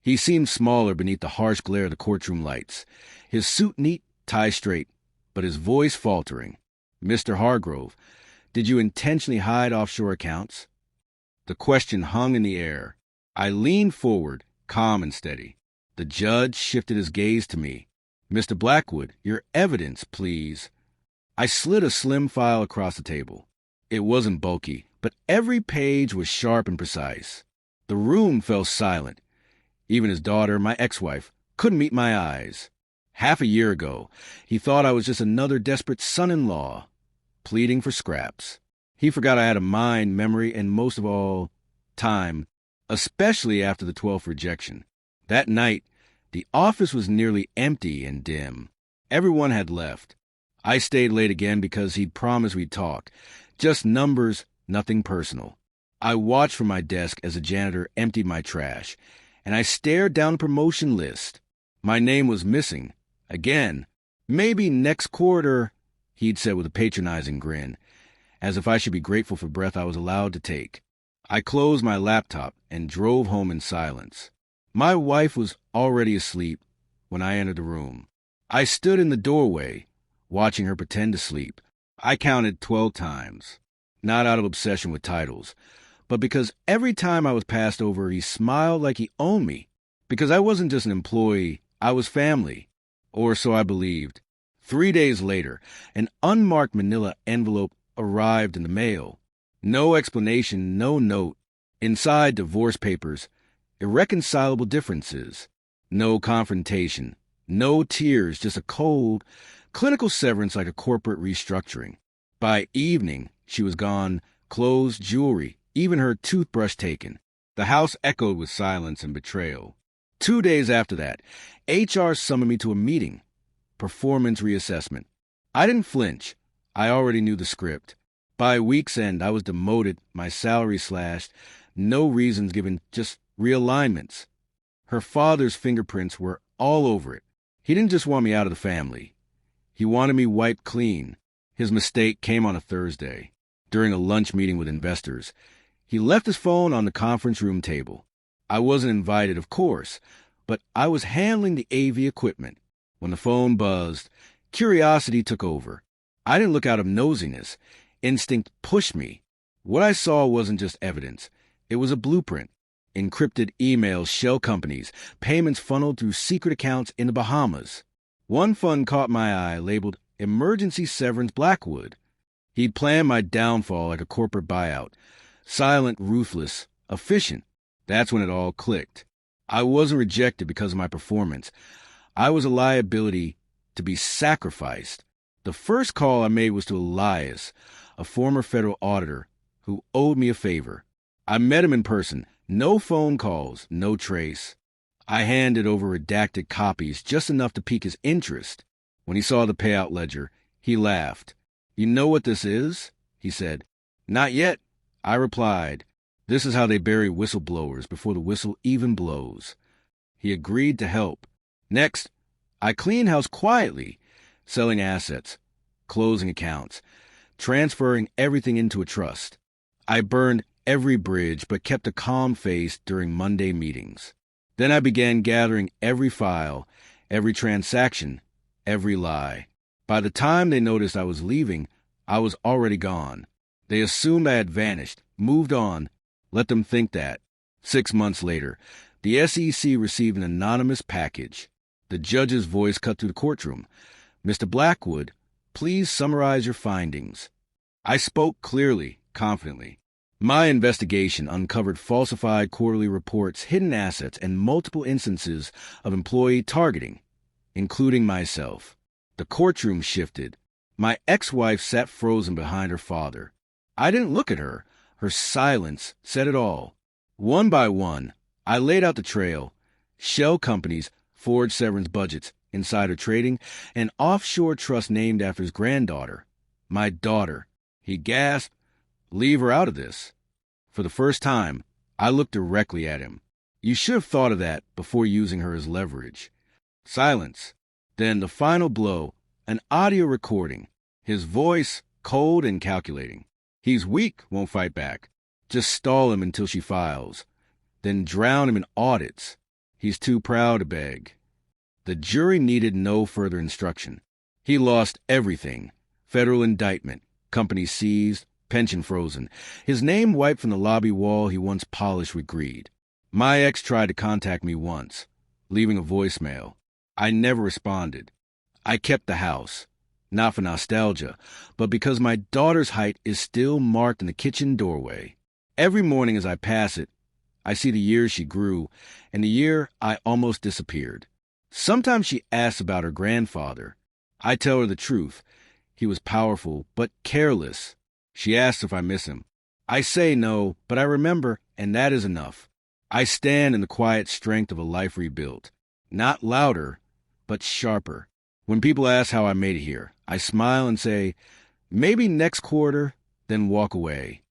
He seemed smaller beneath the harsh glare of the courtroom lights, his suit neat, tie straight, but his voice faltering. "Mr. Hargrove, did you intentionally hide offshore accounts?" The question hung in the air. I leaned forward, calm and steady. The judge shifted his gaze to me. "Mr. Blackwood, your evidence, please." I slid a slim file across the table. It wasn't bulky, but every page was sharp and precise. The room fell silent. Even his daughter, my ex-wife, couldn't meet my eyes. Half a year ago, he thought I was just another desperate son-in-law, pleading for scraps. He forgot I had a mind, memory, and most of all, time, especially after the 12th rejection. That night, the office was nearly empty and dim. Everyone had left. I stayed late again because he'd promised we'd talk. Just numbers, nothing personal. I watched from my desk as the janitor emptied my trash, and I stared down the promotion list. My name was missing. Again. "Maybe next quarter," he'd said with a patronizing grin, as if I should be grateful for breath I was allowed to take. I closed my laptop and drove home in silence. My wife was already asleep when I entered the room. I stood in the doorway, watching her pretend to sleep. I counted 12 times, not out of obsession with titles, but because every time I was passed over, he smiled like he owned me. Because I wasn't just an employee, I was family. Or so I believed. 3 days later, an unmarked manila envelope arrived in the mail. No explanation, no note. Inside, divorce papers, irreconcilable differences. No confrontation, no tears, just a cold, clinical severance like a corporate restructuring. By evening, she was gone, clothes, jewelry, even her toothbrush taken. The house echoed with silence and betrayal. 2 days after that, HR summoned me to a meeting. Performance reassessment. I didn't flinch. I already knew the script. By week's end, I was demoted, my salary slashed, no reasons given, just realignments. Her father's fingerprints were all over it. He didn't just want me out of the family. He wanted me wiped clean. His mistake came on a Thursday, during a lunch meeting with investors. He left his phone on the conference room table. I wasn't invited, of course, but I was handling the AV equipment. When the phone buzzed, curiosity took over. I didn't look out of nosiness. Instinct pushed me. What I saw wasn't just evidence. It was a blueprint. Encrypted emails, shell companies, payments funneled through secret accounts in the Bahamas. One fund caught my eye, labeled Emergency Severance Blackwood. He'd planned my downfall like a corporate buyout. Silent, ruthless, efficient. That's when it all clicked. I wasn't rejected because of my performance. I was a liability to be sacrificed. The first call I made was to Elias, a former federal auditor who owed me a favor. I met him in person. No phone calls, no trace. I handed over redacted copies, just enough to pique his interest. When he saw the payout ledger, he laughed. "You know what this is?" he said. "Not yet," I replied. "This is how they bury whistleblowers before the whistle even blows." He agreed to help. Next, I cleaned house quietly, selling assets, closing accounts, transferring everything into a trust. I burned every bridge but kept a calm face during Monday meetings. Then I began gathering every file, every transaction, every lie. By the time they noticed I was leaving, I was already gone. They assumed I had vanished, moved on. Let them think that. 6 months later, the SEC received an anonymous package. The judge's voice cut through the courtroom. "Mr. Blackwood, please summarize your findings." I spoke clearly, confidently. My investigation uncovered falsified quarterly reports, hidden assets, and multiple instances of employee targeting, including myself. The courtroom shifted. My ex-wife sat frozen behind her father. I didn't look at her. Her silence said it all. One by one, I laid out the trail. Shell companies, forged severance budgets, insider trading, an offshore trust named after his granddaughter. My daughter. He gasped, "Leave her out of this." For the first time, I looked directly at him. You should have thought of that before using her as leverage. Silence. Then the final blow, an audio recording. His voice, cold and calculating. "He's weak, won't fight back. Just stall him until she files. Then drown him in audits." He's too proud to beg. The jury needed no further instruction. He lost everything. Federal indictment, company seized, pension frozen. His name wiped from the lobby wall he once polished with greed. My ex tried to contact me once, leaving a voicemail. I never responded. I kept the house, not for nostalgia, but because my daughter's height is still marked in the kitchen doorway. Every morning as I pass it, I see the year she grew and the year I almost disappeared. Sometimes she asks about her grandfather. I tell her the truth. He was powerful, but careless. She asks if I miss him. I say no, but I remember, and that is enough. I stand in the quiet strength of a life rebuilt. Not louder, but sharper. When people ask how I made it here, I smile and say, maybe next quarter, then walk away.